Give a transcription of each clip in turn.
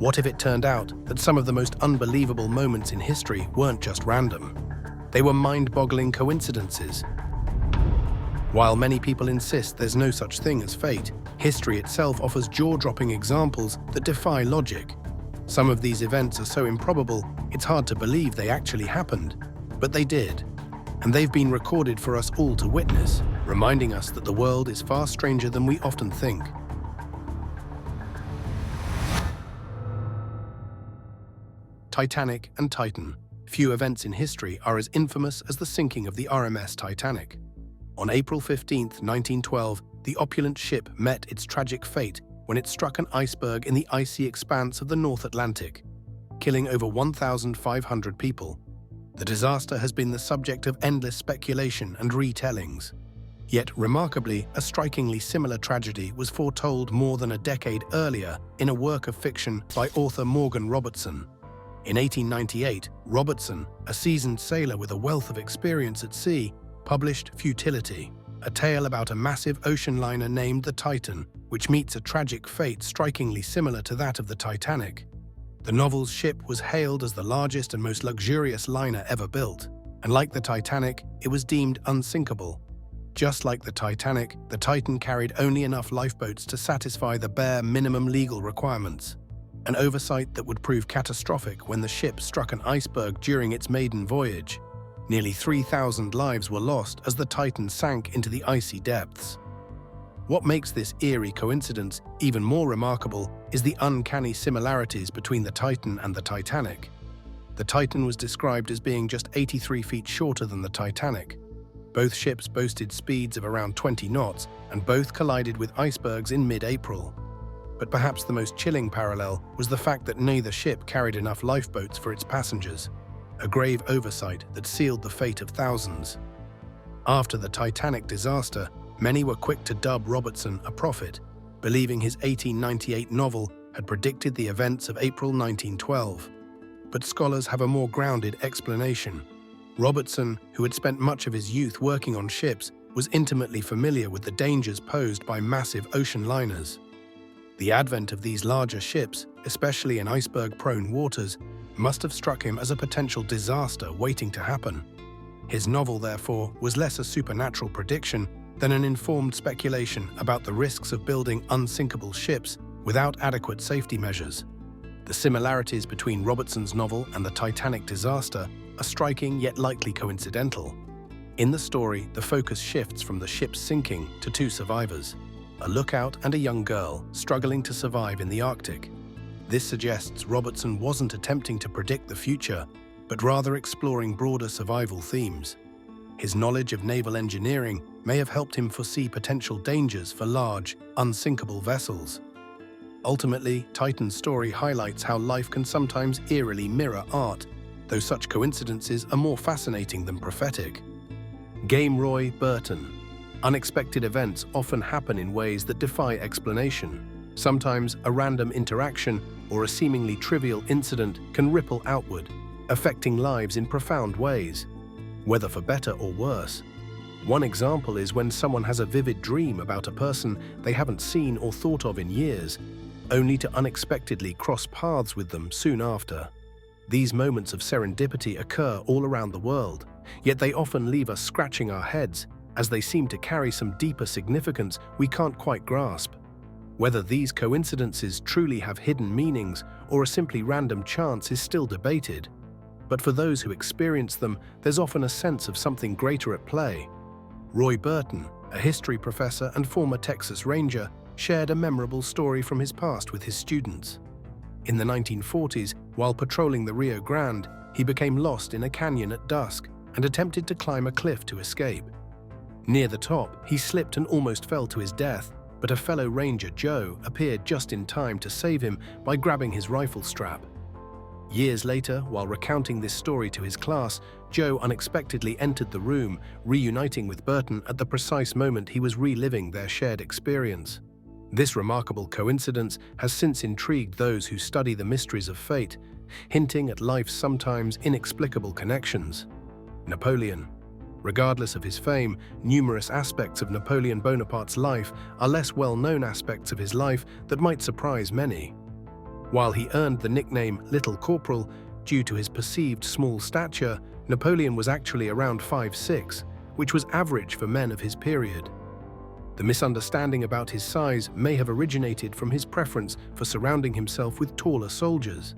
What if it turned out that some of the most unbelievable moments in history weren't just random? They were mind-boggling coincidences. While many people insist there's no such thing as fate, history itself offers jaw-dropping examples that defy logic. Some of these events are so improbable, it's hard to believe they actually happened. But they did. And they've been recorded for us all to witness, reminding us that the world is far stranger than we often think. Titanic and Titan. Few events in history are as infamous as the sinking of the RMS Titanic. On April 15, 1912, the opulent ship met its tragic fate when it struck an iceberg in the icy expanse of the North Atlantic, killing over 1,500 people. The disaster has been the subject of endless speculation and retellings. Yet, remarkably, a strikingly similar tragedy was foretold more than a decade earlier in a work of fiction by author Morgan Robertson. In 1898, Robertson, a seasoned sailor with a wealth of experience at sea, published Futility, a tale about a massive ocean liner named the Titan, which meets a tragic fate strikingly similar to that of the Titanic. The novel's ship was hailed as the largest and most luxurious liner ever built, and like the Titanic, it was deemed unsinkable. Just like the Titanic, the Titan carried only enough lifeboats to satisfy the bare minimum legal requirements, an oversight that would prove catastrophic when the ship struck an iceberg during its maiden voyage. Nearly 3,000 lives were lost as the Titan sank into the icy depths. What makes this eerie coincidence even more remarkable is the uncanny similarities between the Titan and the Titanic. The Titan was described as being just 83 feet shorter than the Titanic. Both ships boasted speeds of around 20 knots, and both collided with icebergs in mid-April. But perhaps the most chilling parallel was the fact that neither ship carried enough lifeboats for its passengers, a grave oversight that sealed the fate of thousands. After the Titanic disaster, many were quick to dub Robertson a prophet, believing his 1898 novel had predicted the events of April 1912. But scholars have a more grounded explanation. Robertson, who had spent much of his youth working on ships, was intimately familiar with the dangers posed by massive ocean liners. The advent of these larger ships, especially in iceberg-prone waters, must have struck him as a potential disaster waiting to happen. His novel, therefore, was less a supernatural prediction than an informed speculation about the risks of building unsinkable ships without adequate safety measures. The similarities between Robertson's novel and the Titanic disaster are striking yet likely coincidental. In the story, the focus shifts from the ship's sinking to two survivors, a lookout and a young girl struggling to survive in the Arctic. This suggests Robertson wasn't attempting to predict the future, but rather exploring broader survival themes. His knowledge of naval engineering may have helped him foresee potential dangers for large, unsinkable vessels. Ultimately, Titan's story highlights how life can sometimes eerily mirror art, though such coincidences are more fascinating than prophetic. Game Roy Burton. Unexpected events often happen in ways that defy explanation. Sometimes a random interaction or a seemingly trivial incident can ripple outward, affecting lives in profound ways, whether for better or worse. One example is when someone has a vivid dream about a person they haven't seen or thought of in years, only to unexpectedly cross paths with them soon after. These moments of serendipity occur all around the world, yet they often leave us scratching our heads, as they seem to carry some deeper significance we can't quite grasp. Whether these coincidences truly have hidden meanings or are simply random chance is still debated. But for those who experience them, there's often a sense of something greater at play. Roy Burton, a history professor and former Texas Ranger, shared a memorable story from his past with his students. In the 1940s, while patrolling the Rio Grande, he became lost in a canyon at dusk and attempted to climb a cliff to escape. Near the top, he slipped and almost fell to his death, but a fellow ranger, Joe, appeared just in time to save him by grabbing his rifle strap. Years later, while recounting this story to his class, Joe unexpectedly entered the room, reuniting with Burton at the precise moment he was reliving their shared experience. This remarkable coincidence has since intrigued those who study the mysteries of fate, hinting at life's sometimes inexplicable connections. Napoleon. Regardless of his fame, numerous aspects of Napoleon Bonaparte's life are less well-known aspects of his life that might surprise many. While he earned the nickname Little Corporal due to his perceived small stature, Napoleon was actually around 5'6", which was average for men of his period. The misunderstanding about his size may have originated from his preference for surrounding himself with taller soldiers,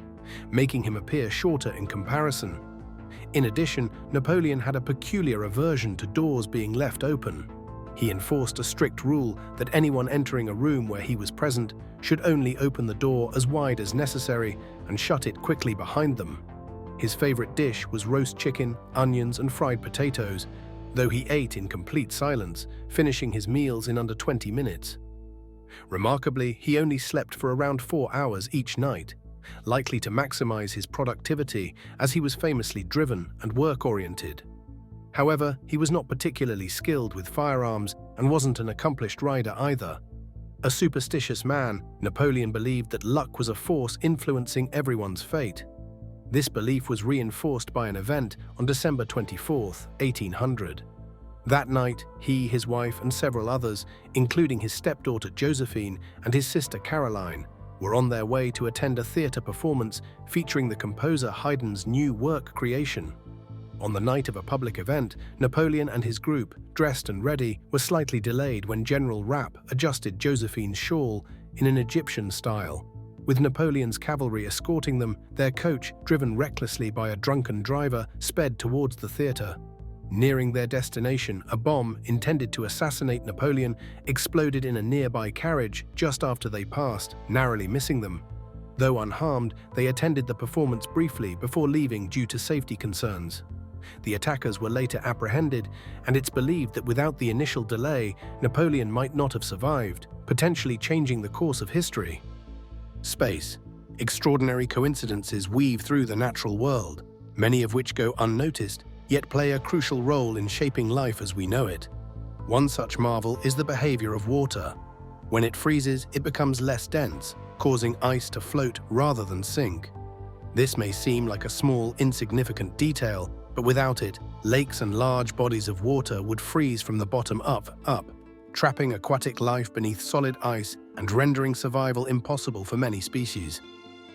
making him appear shorter in comparison. In addition, Napoleon had a peculiar aversion to doors being left open. He enforced a strict rule that anyone entering a room where he was present should only open the door as wide as necessary and shut it quickly behind them. His favorite dish was roast chicken, onions, and fried potatoes, though he ate in complete silence, finishing his meals in under 20 minutes. Remarkably, he only slept for around 4 hours each night, likely to maximize his productivity as he was famously driven and work-oriented. However, he was not particularly skilled with firearms and wasn't an accomplished rider either. A superstitious man, Napoleon believed that luck was a force influencing everyone's fate. This belief was reinforced by an event on December 24, 1800. That night, he, his wife, and several others, including his stepdaughter Josephine and his sister Caroline, were on their way to attend a theater performance featuring the composer Haydn's new work creation. On the night of a public event, Napoleon and his group, dressed and ready, were slightly delayed when General Rapp adjusted Josephine's shawl in an Egyptian style. With Napoleon's cavalry escorting them, their coach, driven recklessly by a drunken driver, sped towards the theater. Nearing their destination, a bomb intended to assassinate Napoleon exploded in a nearby carriage just after they passed, narrowly missing them. Though unharmed, they attended the performance briefly before leaving due to safety concerns. The attackers were later apprehended, and it's believed that without the initial delay, Napoleon might not have survived, potentially changing the course of history. Space. Extraordinary coincidences weave through the natural world, many of which go unnoticed, yet play a crucial role in shaping life as we know it. One such marvel is the behavior of water. When it freezes, it becomes less dense, causing ice to float rather than sink. This may seem like a small, insignificant detail, but without it, lakes and large bodies of water would freeze from the bottom up, trapping aquatic life beneath solid ice and rendering survival impossible for many species.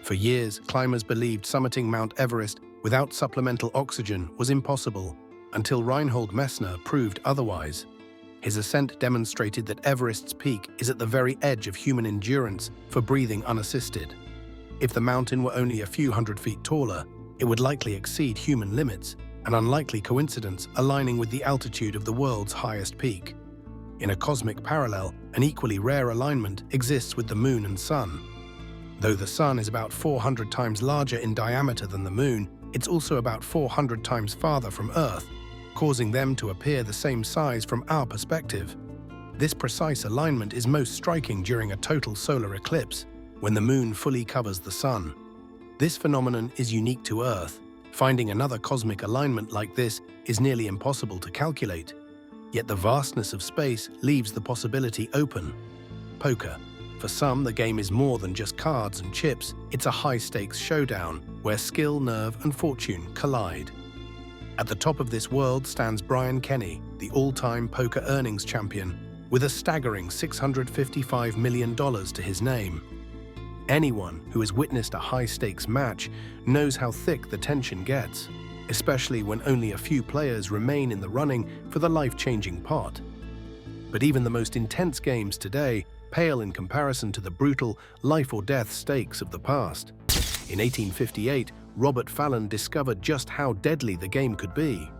For years, climbers believed summiting Mount Everest without supplemental oxygen was impossible, until Reinhold Messner proved otherwise. His ascent demonstrated that Everest's peak is at the very edge of human endurance for breathing unassisted. If the mountain were only a few hundred feet taller, it would likely exceed human limits, an unlikely coincidence aligning with the altitude of the world's highest peak. In a cosmic parallel, an equally rare alignment exists with the Moon and Sun. Though the Sun is about 400 times larger in diameter than the Moon, it's also about 400 times farther from Earth, causing them to appear the same size from our perspective. This precise alignment is most striking during a total solar eclipse, when the Moon fully covers the Sun. This phenomenon is unique to Earth. Finding another cosmic alignment like this is nearly impossible to calculate. Yet the vastness of space leaves the possibility open. Poker. For some, the game is more than just cards and chips. It's a high-stakes showdown where skill, nerve, and fortune collide. At the top of this world stands Brian Kenny, the all-time poker earnings champion, with a staggering $655 million to his name. Anyone who has witnessed a high-stakes match knows how thick the tension gets, especially when only a few players remain in the running for the life-changing pot. But even the most intense games today pale in comparison to the brutal life-or-death stakes of the past. In 1858, Robert Fallon discovered just how deadly the game could be.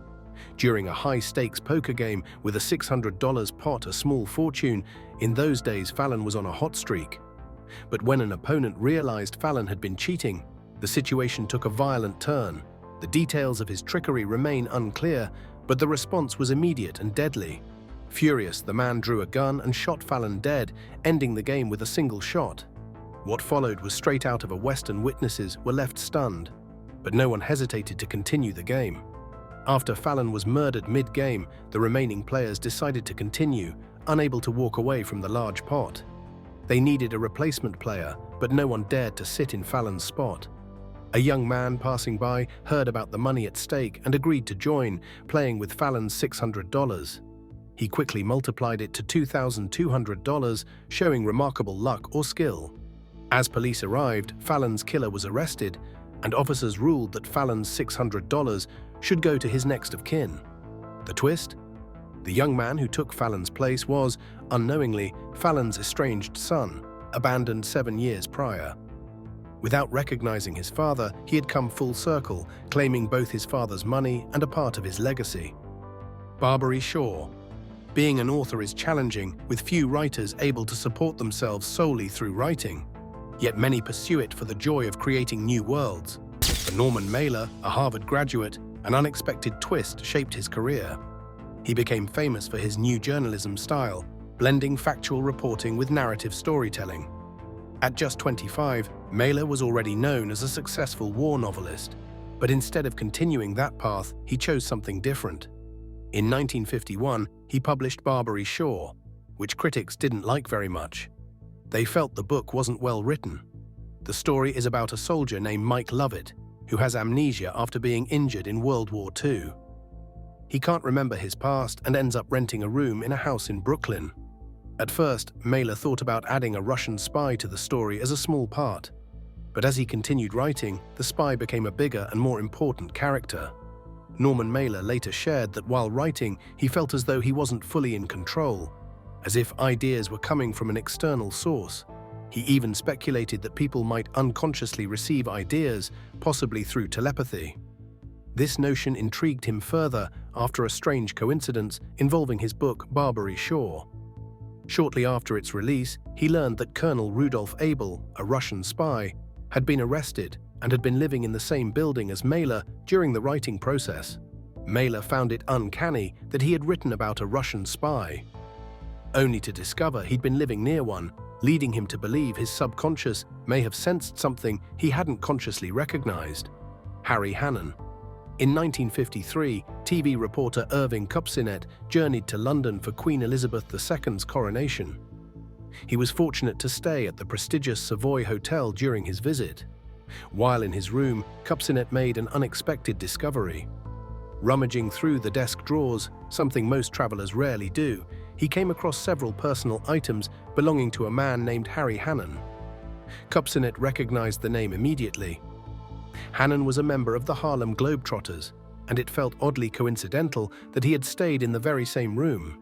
During a high-stakes poker game with a $600 pot, a small fortune, in those days Fallon was on a hot streak. But when an opponent realized Fallon had been cheating, the situation took a violent turn. The details of his trickery remain unclear, but the response was immediate and deadly. Furious, the man drew a gun and shot Fallon dead, ending the game with a single shot. What followed was straight out of a Western. Witnesses were left stunned, but no one hesitated to continue the game. After Fallon was murdered mid-game, the remaining players decided to continue, unable to walk away from the large pot. They needed a replacement player, but no one dared to sit in Fallon's spot. A young man passing by heard about the money at stake and agreed to join, playing with Fallon's $600. He quickly multiplied it to $2,200, showing remarkable luck or skill. As police arrived, Fallon's killer was arrested, and officers ruled that Fallon's $600 should go to his next of kin. The twist? The young man who took Fallon's place was, unknowingly, Fallon's estranged son, abandoned 7 years prior. Without recognizing his father, he had come full circle, claiming both his father's money and a part of his legacy. Barbary Shaw. Being an author is challenging, with few writers able to support themselves solely through writing. Yet many pursue it for the joy of creating new worlds. For Norman Mailer, a Harvard graduate, an unexpected twist shaped his career. He became famous for his new journalism style, blending factual reporting with narrative storytelling. At just 25, Mailer was already known as a successful war novelist, but instead of continuing that path, he chose something different. In 1951, he published Barbary Shaw, which critics didn't like very much. They felt the book wasn't well written. The story is about a soldier named Mike Lovett, who has amnesia after being injured in World War II. He can't remember his past and ends up renting a room in a house in Brooklyn. At first, Mailer thought about adding a Russian spy to the story as a small part. But as he continued writing, the spy became a bigger and more important character. Norman Mailer later shared that while writing, he felt as though he wasn't fully in control, as if ideas were coming from an external source. He even speculated that people might unconsciously receive ideas, possibly through telepathy. This notion intrigued him further after a strange coincidence involving his book Barbary Shaw. Shortly after its release, he learned that Colonel Rudolf Abel, a Russian spy, had been arrested and had been living in the same building as Mailer during the writing process. Mailer found it uncanny that he had written about a Russian spy, only to discover he'd been living near one, leading him to believe his subconscious may have sensed something he hadn't consciously recognized. Harry Hannon. In 1953, TV reporter Irving Kupcinet journeyed to London for Queen Elizabeth II's coronation. He was fortunate to stay at the prestigious Savoy Hotel during his visit. While in his room, Kupcinet made an unexpected discovery. Rummaging through the desk drawers, something most travelers rarely do, he came across several personal items belonging to a man named Harry Hannon. Kupcinet recognized the name immediately. Hannon was a member of the Harlem Globetrotters, and it felt oddly coincidental that he had stayed in the very same room.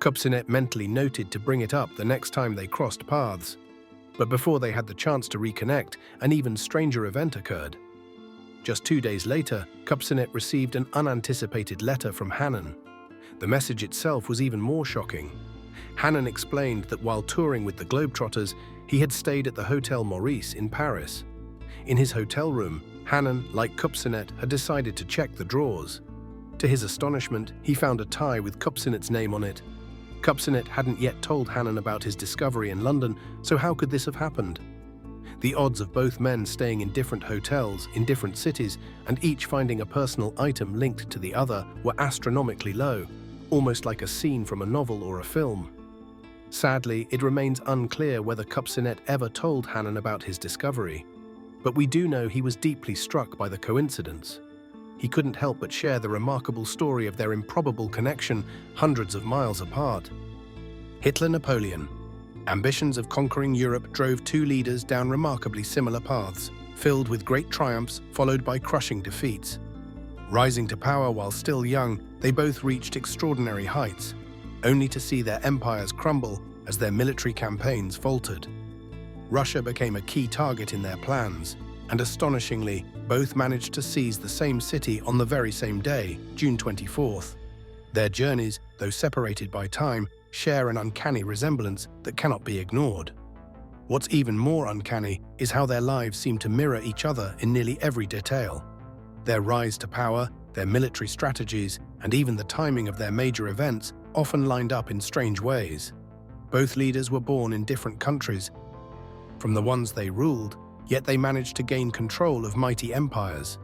Kupcinet mentally noted to bring it up the next time they crossed paths. But before they had the chance to reconnect, an even stranger event occurred. Just 2 days later, Kupcinet received an unanticipated letter from Hannon. The message itself was even more shocking. Hannon explained that while touring with the Globetrotters, he had stayed at the Hotel Maurice in Paris. In his hotel room, Hannon, like Kupcinet, had decided to check the drawers. To his astonishment, he found a tie with Kupcinet's name on it. Kupcinet hadn't yet told Hannon about his discovery in London, so how could this have happened? The odds of both men staying in different hotels in different cities and each finding a personal item linked to the other were astronomically low, almost like a scene from a novel or a film. Sadly, it remains unclear whether Kupcinet ever told Hannon about his discovery. But we do know he was deeply struck by the coincidence. He couldn't help but share the remarkable story of their improbable connection hundreds of miles apart. Hitler-Napoleon. Ambitions of conquering Europe drove two leaders down remarkably similar paths, filled with great triumphs followed by crushing defeats. Rising to power while still young, they both reached extraordinary heights, only to see their empires crumble as their military campaigns faltered. Russia became a key target in their plans, and astonishingly, both managed to seize the same city on the very same day, June 24th. Their journeys, though separated by time, share an uncanny resemblance that cannot be ignored. What's even more uncanny is how their lives seem to mirror each other in nearly every detail. Their rise to power, their military strategies, and even the timing of their major events often lined up in strange ways. Both leaders were born in different countries from the ones they ruled, yet they managed to gain control of mighty empires.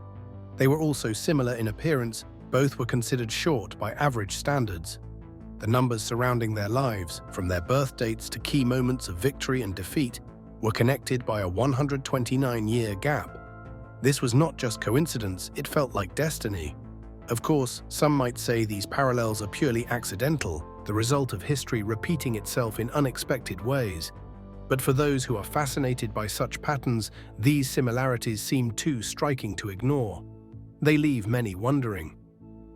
They were also similar in appearance, both were considered short by average standards. The numbers surrounding their lives, from their birth dates to key moments of victory and defeat, were connected by a 129-year gap. This was not just coincidence, it felt like destiny. Of course, some might say these parallels are purely accidental, the result of history repeating itself in unexpected ways. But for those who are fascinated by such patterns, these similarities seem too striking to ignore. They leave many wondering.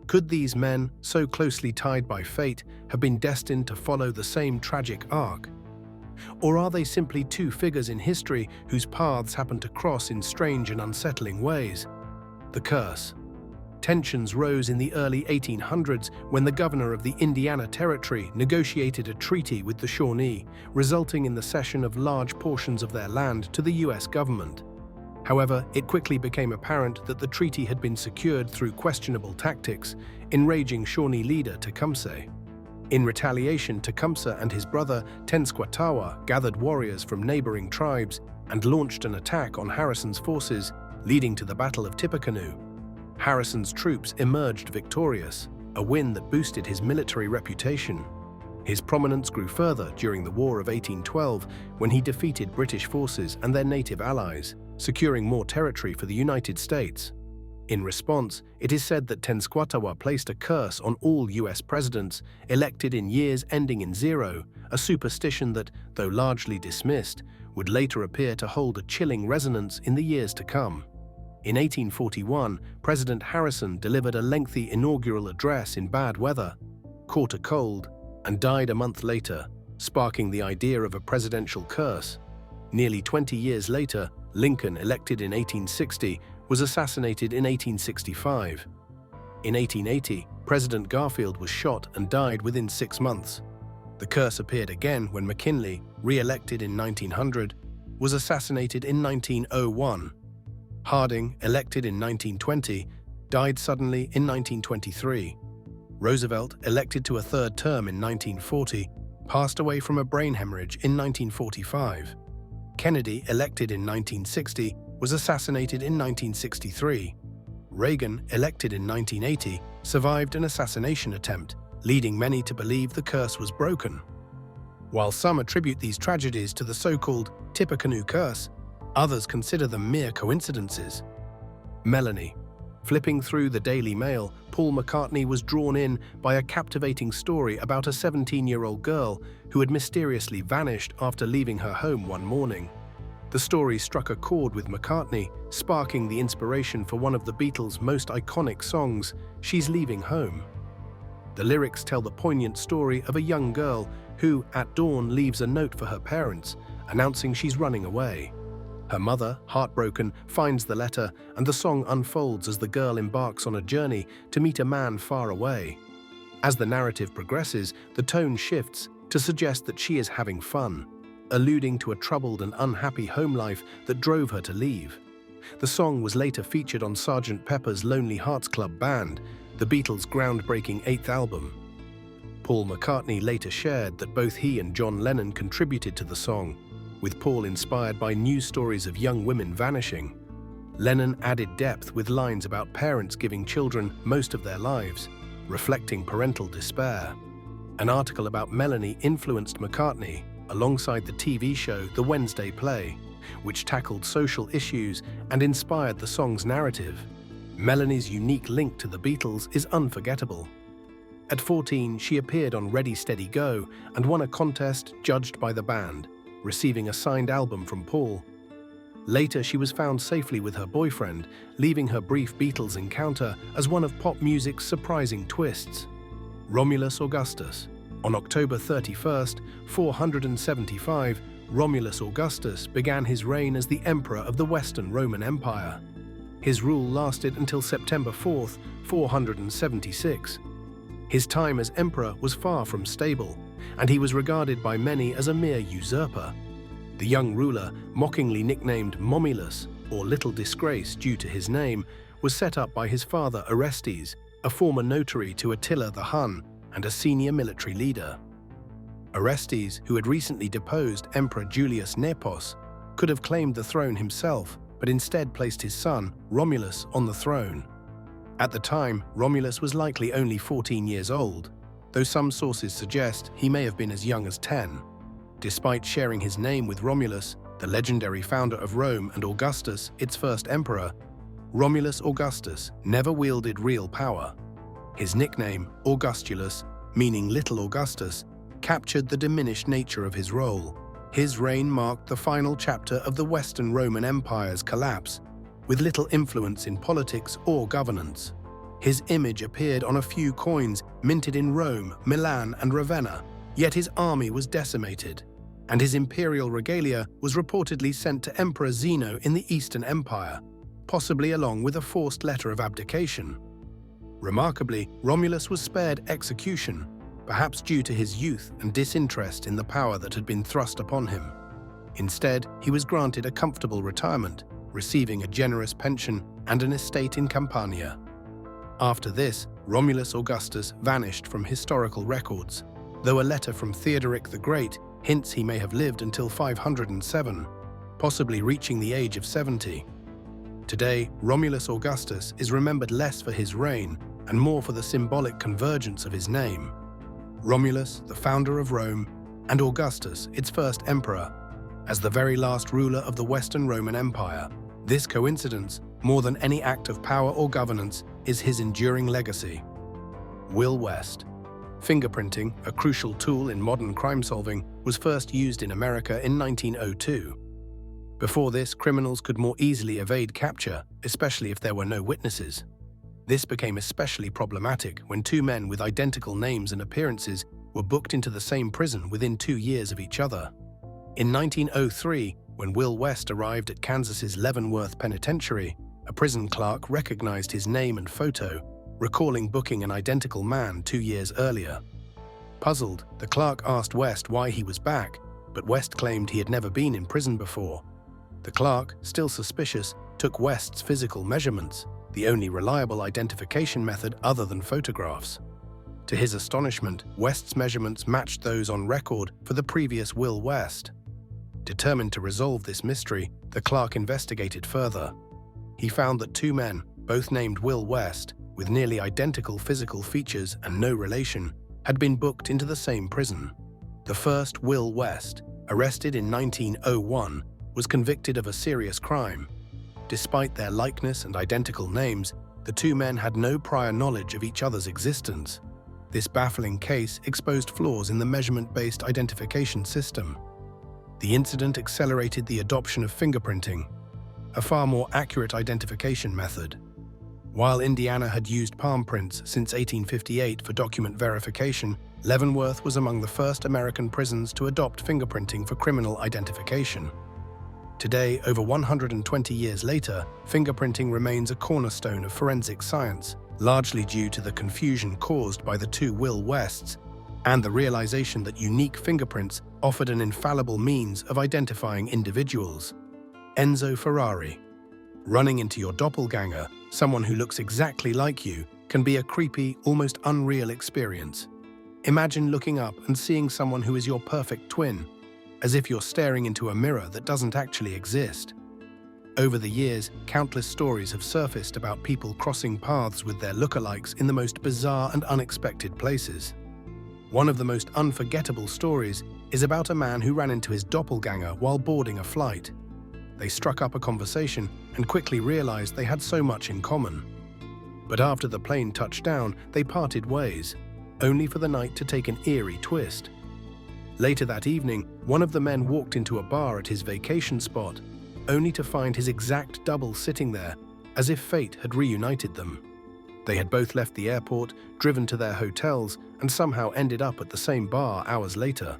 Could these men, so closely tied by fate, have been destined to follow the same tragic arc? Or are they simply two figures in history whose paths happen to cross in strange and unsettling ways? The curse. Tensions rose in the early 1800s when the governor of the Indiana Territory negotiated a treaty with the Shawnee, resulting in the cession of large portions of their land to the US government. However, it quickly became apparent that the treaty had been secured through questionable tactics, enraging Shawnee leader Tecumseh. In retaliation, Tecumseh and his brother Tenskwatawa gathered warriors from neighboring tribes and launched an attack on Harrison's forces, leading to the Battle of Tippecanoe. Harrison's troops emerged victorious, a win that boosted his military reputation. His prominence grew further during the War of 1812 when he defeated British forces and their native allies, securing more territory for the United States. In response, it is said that Tenskwatawa placed a curse on all US presidents elected in years ending in zero, a superstition that, though largely dismissed, would later appear to hold a chilling resonance in the years to come. In 1841, President Harrison delivered a lengthy inaugural address in bad weather, caught a cold, and died a month later, sparking the idea of a presidential curse. Nearly 20 years later, Lincoln, elected in 1860, was assassinated in 1865. In 1880, President Garfield was shot and died within 6 months. The curse appeared again when McKinley, re-elected in 1900, was assassinated in 1901. Harding, elected in 1920, died suddenly in 1923. Roosevelt, elected to a third term in 1940, passed away from a brain hemorrhage in 1945. Kennedy, elected in 1960, was assassinated in 1963. Reagan, elected in 1980, survived an assassination attempt, leading many to believe the curse was broken. While some attribute these tragedies to the so-called Tippecanoe curse, others consider them mere coincidences. Melanie. Flipping through the Daily Mail, Paul McCartney was drawn in by a captivating story about a 17-year-old girl who had mysteriously vanished after leaving her home one morning. The story struck a chord with McCartney, sparking the inspiration for one of the Beatles' most iconic songs, She's Leaving Home. The lyrics tell the poignant story of a young girl who, at dawn, leaves a note for her parents, announcing she's running away. Her mother, heartbroken, finds the letter, and the song unfolds as the girl embarks on a journey to meet a man far away. As the narrative progresses, the tone shifts to suggest that she is having fun, alluding to a troubled and unhappy home life that drove her to leave. The song was later featured on Sgt. Pepper's Lonely Hearts Club Band, the Beatles' groundbreaking 8th album. Paul McCartney later shared that both he and John Lennon contributed to the song, with Paul inspired by news stories of young women vanishing. Lennon added depth with lines about parents giving children most of their lives, reflecting parental despair. An article about Melanie influenced McCartney, alongside the TV show The Wednesday Play, which tackled social issues and inspired the song's narrative. Melanie's unique link to the Beatles is unforgettable. At 14, she appeared on Ready Steady Go and won a contest judged by the band, receiving a signed album from Paul. Later, she was found safely with her boyfriend, leaving her brief Beatles encounter as one of pop music's surprising twists. Romulus Augustus. On October 31st, 475, Romulus Augustus began his reign as the emperor of the Western Roman Empire. His rule lasted until September 4th, 476. His time as emperor was far from stable, and he was regarded by many as a mere usurper. The young ruler, mockingly nicknamed Momulus, or Little Disgrace due to his name, was set up by his father Orestes, a former notary to Attila the Hun and a senior military leader. Orestes, who had recently deposed Emperor Julius Nepos, could have claimed the throne himself, but instead placed his son, Romulus, on the throne. At the time, Romulus was likely only 14 years old, though some sources suggest he may have been as young as 10. Despite sharing his name with Romulus, the legendary founder of Rome, and Augustus, its first emperor, Romulus Augustus never wielded real power. His nickname, Augustulus, meaning Little Augustus, captured the diminished nature of his role. His reign marked the final chapter of the Western Roman Empire's collapse, with little influence in politics or governance. His image appeared on a few coins minted in Rome, Milan, and Ravenna, yet his army was decimated, and his imperial regalia was reportedly sent to Emperor Zeno in the Eastern Empire, possibly along with a forced letter of abdication. Remarkably, Romulus was spared execution, perhaps due to his youth and disinterest in the power that had been thrust upon him. Instead, he was granted a comfortable retirement, receiving a generous pension and an estate in Campania. After this, Romulus Augustus vanished from historical records, though a letter from Theodoric the Great hints he may have lived until 507, possibly reaching the age of 70. Today, Romulus Augustus is remembered less for his reign and more for the symbolic convergence of his name. Romulus, the founder of Rome, and Augustus, its first emperor, as the very last ruler of the Western Roman Empire. This coincidence, more than any act of power or governance, is his enduring legacy. Will West. Fingerprinting, a crucial tool in modern crime solving, was first used in America in 1902. Before this, criminals could more easily evade capture, especially if there were no witnesses. This became especially problematic when two men with identical names and appearances were booked into the same prison within 2 years of each other. In 1903, when Will West arrived at Kansas's Leavenworth Penitentiary, a prison clerk recognized his name and photo, recalling booking an identical man 2 years earlier. Puzzled, the clerk asked West why he was back, but West claimed he had never been in prison before. The clerk, still suspicious, took West's physical measurements, the only reliable identification method other than photographs. To his astonishment, West's measurements matched those on record for the previous Will West. Determined to resolve this mystery, the clerk investigated further. He found that two men, both named Will West, with nearly identical physical features and no relation, had been booked into the same prison. The first, Will West, arrested in 1901, was convicted of a serious crime. Despite their likeness and identical names, the two men had no prior knowledge of each other's existence. This baffling case exposed flaws in the measurement-based identification system. The incident accelerated the adoption of fingerprinting, a far more accurate identification method. While Indiana had used palm prints since 1858 for document verification, Leavenworth was among the first American prisons to adopt fingerprinting for criminal identification. Today, over 120 years later, fingerprinting remains a cornerstone of forensic science, largely due to the confusion caused by the two Will Wests and the realization that unique fingerprints offered an infallible means of identifying individuals. Enzo Ferrari. Running into your doppelganger, someone who looks exactly like you, can be a creepy, almost unreal experience. Imagine looking up and seeing someone who is your perfect twin, as if you're staring into a mirror that doesn't actually exist. Over the years, countless stories have surfaced about people crossing paths with their lookalikes in the most bizarre and unexpected places. One of the most unforgettable stories is about a man who ran into his doppelganger while boarding a flight. They struck up a conversation and quickly realized they had so much in common. But after the plane touched down, they parted ways, only for the night to take an eerie twist. Later that evening, one of the men walked into a bar at his vacation spot, only to find his exact double sitting there, as if fate had reunited them. They had both left the airport, driven to their hotels, and somehow ended up at the same bar hours later.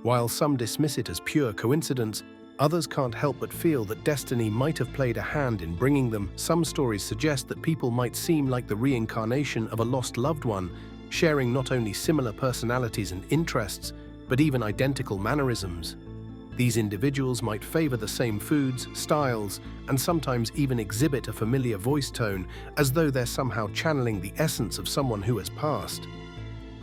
While some dismiss it as pure coincidence, others can't help but feel that destiny might have played a hand in bringing them. Some stories suggest that people might seem like the reincarnation of a lost loved one, sharing not only similar personalities and interests, but even identical mannerisms. These individuals might favor the same foods, styles, and sometimes even exhibit a familiar voice tone, as though they're somehow channeling the essence of someone who has passed.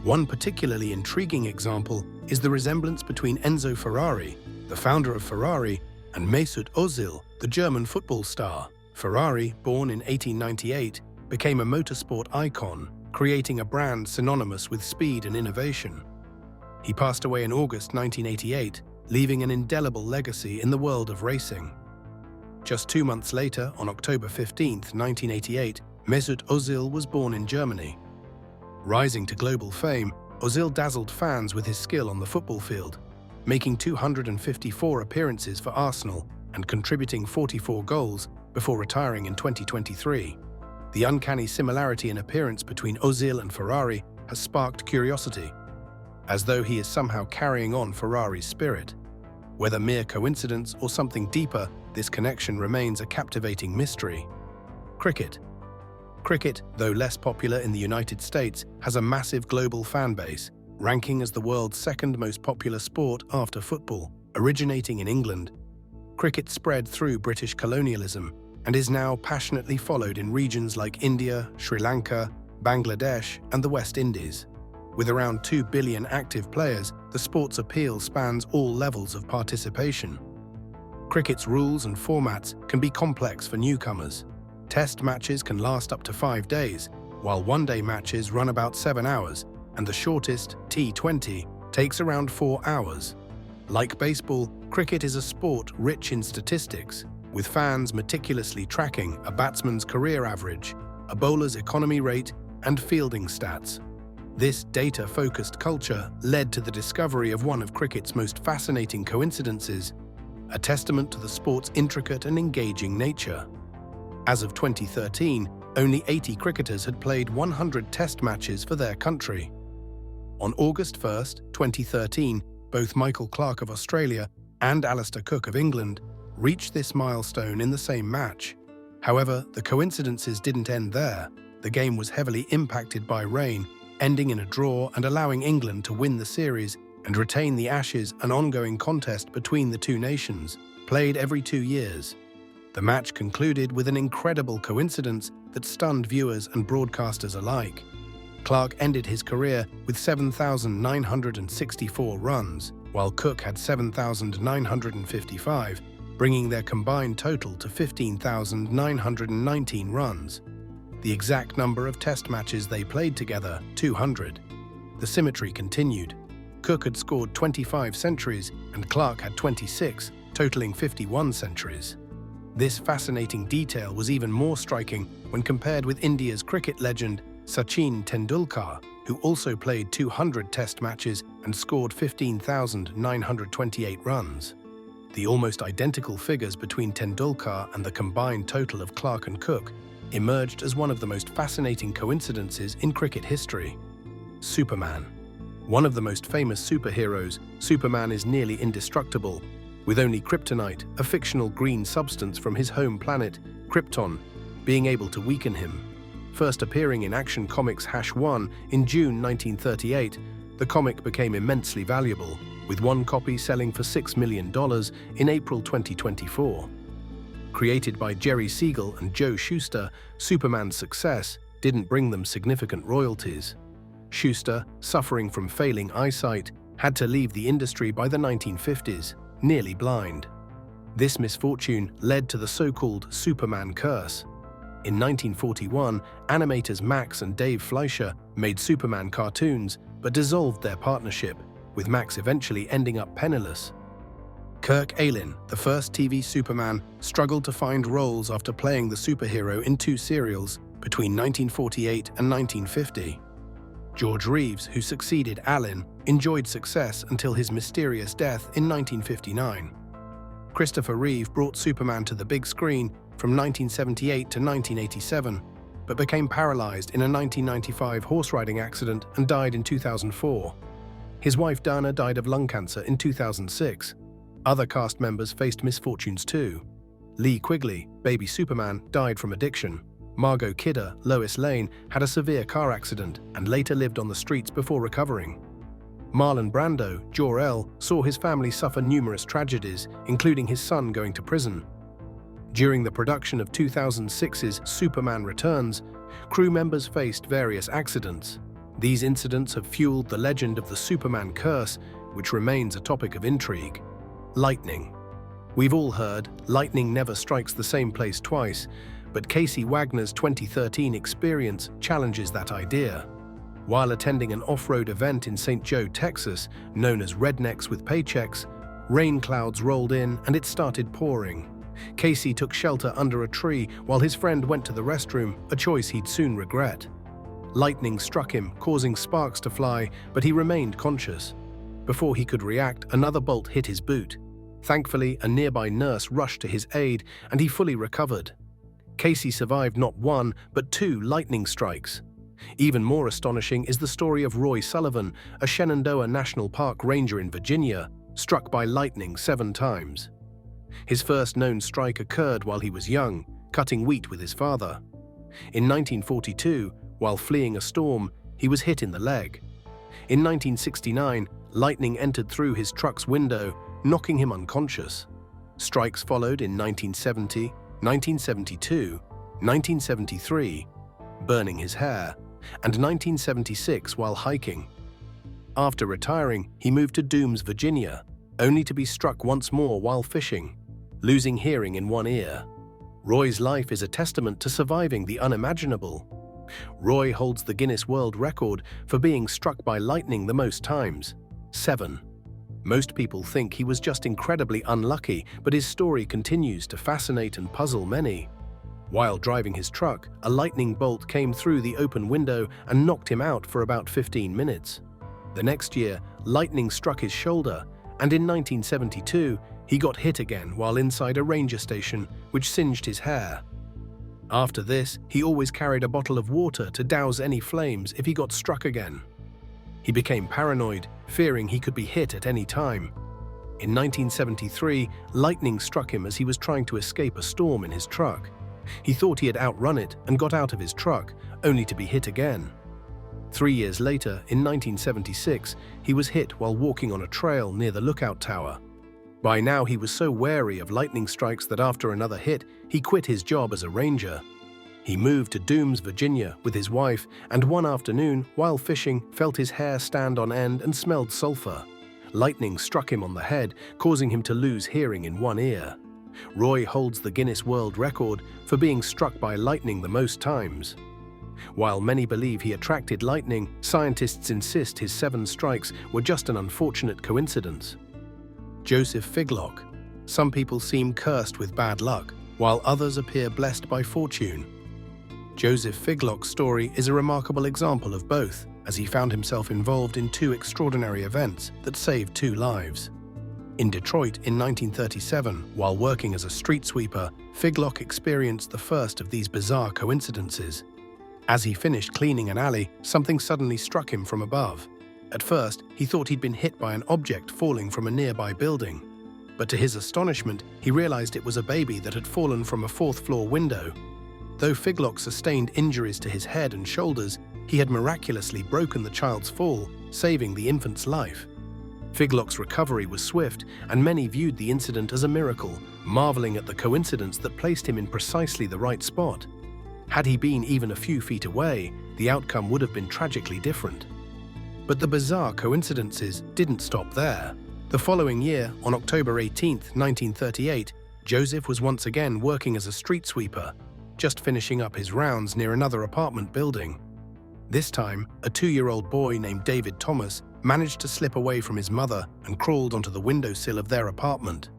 One particularly intriguing example is the resemblance between Enzo Ferrari, the founder of Ferrari, and Mesut Özil, the German football star. Ferrari, born in 1898, became a motorsport icon, creating a brand synonymous with speed and innovation. He passed away in August 1988, leaving an indelible legacy in the world of racing. Just 2 months later, on October 15, 1988, Mesut Özil was born in Germany. Rising to global fame, Özil dazzled fans with his skill on the football field. making 254 appearances for Arsenal and contributing 44 goals before retiring in 2023. The uncanny similarity in appearance between Ozil and Ferrari has sparked curiosity, as though he is somehow carrying on Ferrari's spirit. Whether mere coincidence or something deeper, this connection remains a captivating mystery. Cricket. Cricket, though less popular in the United States, has a massive global fan base, ranking as the world's second most popular sport after football. Originating in England, cricket spread through British colonialism and is now passionately followed in regions like India, Sri Lanka, Bangladesh, and the West Indies. With around 2 billion active players, the sport's appeal spans all levels of participation. Cricket's rules and formats can be complex for newcomers. Test matches can last up to 5 days, while one-day matches run about 7 hours, and the shortest, T20, takes around 4 hours. Like baseball, cricket is a sport rich in statistics, with fans meticulously tracking a batsman's career average, a bowler's economy rate, and fielding stats. This data-focused culture led to the discovery of one of cricket's most fascinating coincidences, a testament to the sport's intricate and engaging nature. As of 2013, only 80 cricketers had played 100 test matches for their country. On August 1, 2013, both Michael Clarke of Australia and Alistair Cook of England reached this milestone in the same match. However, the coincidences didn't end there. The game was heavily impacted by rain, ending in a draw and allowing England to win the series and retain the Ashes, an ongoing contest between the two nations, played every 2 years. The match concluded with an incredible coincidence that stunned viewers and broadcasters alike. Clarke ended his career with 7,964 runs, while Cook had 7,955, bringing their combined total to 15,919 runs. The exact number of test matches they played together, 200. The symmetry continued. Cook had scored 25 centuries and Clarke had 26, totaling 51 centuries. This fascinating detail was even more striking when compared with India's cricket legend Sachin Tendulkar, who also played 200 test matches and scored 15,928 runs. The almost identical figures between Tendulkar and the combined total of Clarke and Cook emerged as one of the most fascinating coincidences in cricket history. Superman. One of the most famous superheroes, Superman is nearly indestructible, with only kryptonite, a fictional green substance from his home planet, Krypton, being able to weaken him. First appearing in Action Comics #1 in June 1938, the comic became immensely valuable, with one copy selling for $6 million in April 2024. Created by Jerry Siegel and Joe Shuster, Superman's success didn't bring them significant royalties. Shuster, suffering from failing eyesight, had to leave the industry by the 1950s, nearly blind. This misfortune led to the so-called Superman curse. In 1941, animators Max and Dave Fleischer made Superman cartoons but dissolved their partnership, with Max eventually ending up penniless. Kirk Alyn, the first TV Superman, struggled to find roles after playing the superhero in 2 serials between 1948 and 1950. George Reeves, who succeeded Alyn, enjoyed success until his mysterious death in 1959. Christopher Reeve brought Superman to the big screen from 1978 to 1987, but became paralyzed in a 1995 horse-riding accident and died in 2004. His wife Dana died of lung cancer in 2006. Other cast members faced misfortunes too. Lee Quigley, baby Superman, died from addiction. Margot Kidder, Lois Lane, had a severe car accident and later lived on the streets before recovering. Marlon Brando, Jor-El, saw his family suffer numerous tragedies, including his son going to prison. During the production of 2006's Superman Returns, crew members faced various accidents. These incidents have fueled the legend of the Superman curse, which remains a topic of intrigue. Lightning. We've all heard, lightning never strikes the same place twice, but Casey Wagner's 2013 experience challenges that idea. While attending an off-road event in St. Joe, Texas, known as Rednecks with Paychecks, rain clouds rolled in and it started pouring. Casey took shelter under a tree while his friend went to the restroom, a choice he'd soon regret. Lightning struck him, causing sparks to fly, but he remained conscious. Before he could react, another bolt hit his boot. Thankfully, a nearby nurse rushed to his aid, and he fully recovered. Casey survived not one, but 2 lightning strikes. Even more astonishing is the story of Roy Sullivan, a Shenandoah National Park ranger in Virginia, struck by lightning 7 times. His first known strike occurred while he was young, cutting wheat with his father. In 1942, while fleeing a storm, he was hit in the leg. In 1969, lightning entered through his truck's window, knocking him unconscious. Strikes followed in 1970, 1972, 1973, burning his hair, and 1976 while hiking. After retiring, he moved to Dooms, Virginia, only to be struck once more while fishing, losing hearing in one ear. Roy's life is a testament to surviving the unimaginable. Roy holds the Guinness World Record for being struck by lightning the most times, 7. Most people think he was just incredibly unlucky, but his story continues to fascinate and puzzle many. While driving his truck, a lightning bolt came through the open window and knocked him out for about 15 minutes. The next year, lightning struck his shoulder, and in 1972, he got hit again while inside a ranger station, which singed his hair. After this, he always carried a bottle of water to douse any flames if he got struck again. He became paranoid, fearing he could be hit at any time. In 1973, lightning struck him as he was trying to escape a storm in his truck. He thought he had outrun it and got out of his truck, only to be hit again. 3 years later, in 1976, he was hit while walking on a trail near the lookout tower. By now, he was so wary of lightning strikes that after another hit, he quit his job as a ranger. He moved to Dooms, Virginia, with his wife, and one afternoon, while fishing, felt his hair stand on end and smelled sulfur. Lightning struck him on the head, causing him to lose hearing in one ear. Roy holds the Guinness World Record for being struck by lightning the most times. While many believe he attracted lightning, scientists insist his 7 strikes were just an unfortunate coincidence. Joseph Figlock. Some people seem cursed with bad luck, while others appear blessed by fortune. Joseph Figlock's story is a remarkable example of both, as he found himself involved in 2 extraordinary events that saved 2 lives. In Detroit in 1937, while working as a street sweeper, Figlock experienced the first of these bizarre coincidences. As he finished cleaning an alley, something suddenly struck him from above. At first, he thought he'd been hit by an object falling from a nearby building. But to his astonishment, he realized it was a baby that had fallen from a 4th-floor window. Though Figlock sustained injuries to his head and shoulders, he had miraculously broken the child's fall, saving the infant's life. Figlock's recovery was swift, and many viewed the incident as a miracle, marveling at the coincidence that placed him in precisely the right spot. Had he been even a few feet away, the outcome would have been tragically different. But the bizarre coincidences didn't stop there. The following year, on October 18, 1938, Joseph was once again working as a street sweeper, just finishing up his rounds near another apartment building. This time, a 2-year-old boy named David Thomas managed to slip away from his mother and crawled onto the windowsill of their apartment.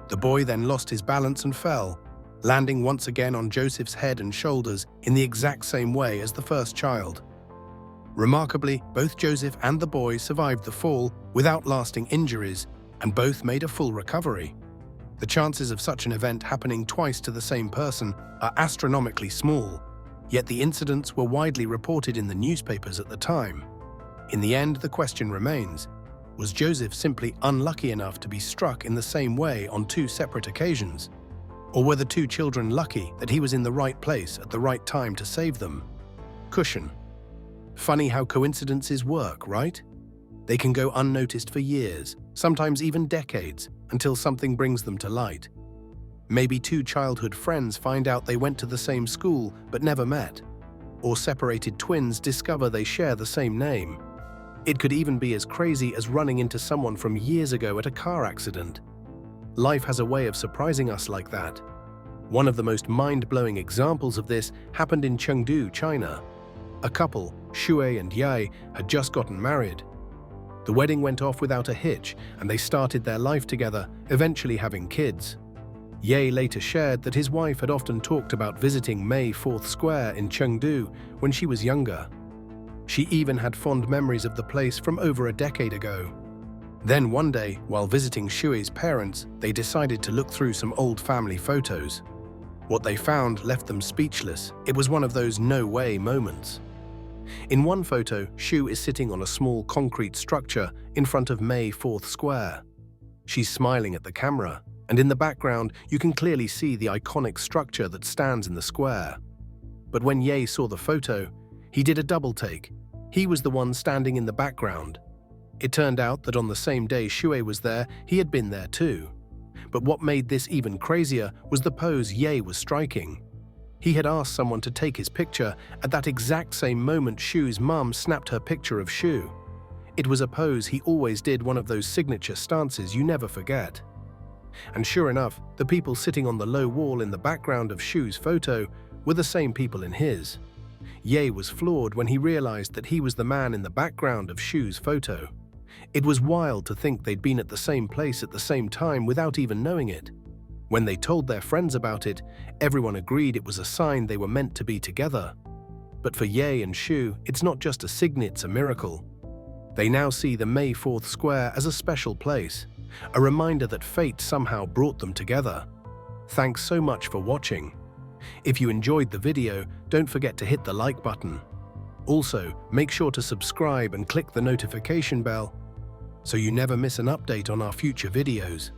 The boy then lost his balance and fell, landing once again on Joseph's head and shoulders in the exact same way as the first child. Remarkably, both Joseph and the boy survived the fall without lasting injuries, and both made a full recovery. The chances of such an event happening twice to the same person are astronomically small, yet the incidents were widely reported in the newspapers at the time. In the end, the question remains, was Joseph simply unlucky enough to be struck in the same way on 2 separate occasions? Or were the 2 children lucky that he was in the right place at the right time to save them? Cushion. Funny how coincidences work, right? They can go unnoticed for years, sometimes even decades, until something brings them to light. Maybe 2 childhood friends find out they went to the same school but never met. Or separated twins discover they share the same name. It could even be as crazy as running into someone from years ago at a car accident. Life has a way of surprising us like that. One of the most mind-blowing examples of this happened in Chengdu, China. A couple, Shui and Ye, had just gotten married. The wedding went off without a hitch, and they started their life together, eventually having kids. Ye later shared that his wife had often talked about visiting May 4th Square in Chengdu when she was younger. She even had fond memories of the place from over a decade ago. Then one day, while visiting Shui's parents, they decided to look through some old family photos. What they found left them speechless. It was one of those no-way moments. In one photo, Shu is sitting on a small concrete structure in front of May 4th Square. She's smiling at the camera, and in the background, you can clearly see the iconic structure that stands in the square. But when Ye saw the photo, he did a double take. He was the one standing in the background. It turned out that on the same day Shui was there, he had been there too. But what made this even crazier was the pose Ye was striking. He had asked someone to take his picture. At that exact same moment, Shu's mum snapped her picture of Shu. It was a pose he always did, one of those signature stances you never forget. And sure enough, the people sitting on the low wall in the background of Shu's photo were the same people in his. Ye was floored when he realized that he was the man in the background of Shu's photo. It was wild to think they'd been at the same place at the same time without even knowing it. When they told their friends about it, everyone agreed it was a sign they were meant to be together. But for Ye and Shu, it's not just a sign, it's a miracle. They now see the May 4th Square as a special place, a reminder that fate somehow brought them together. Thanks so much for watching. If you enjoyed the video, don't forget to hit the like button. Also, make sure to subscribe and click the notification bell so you never miss an update on our future videos.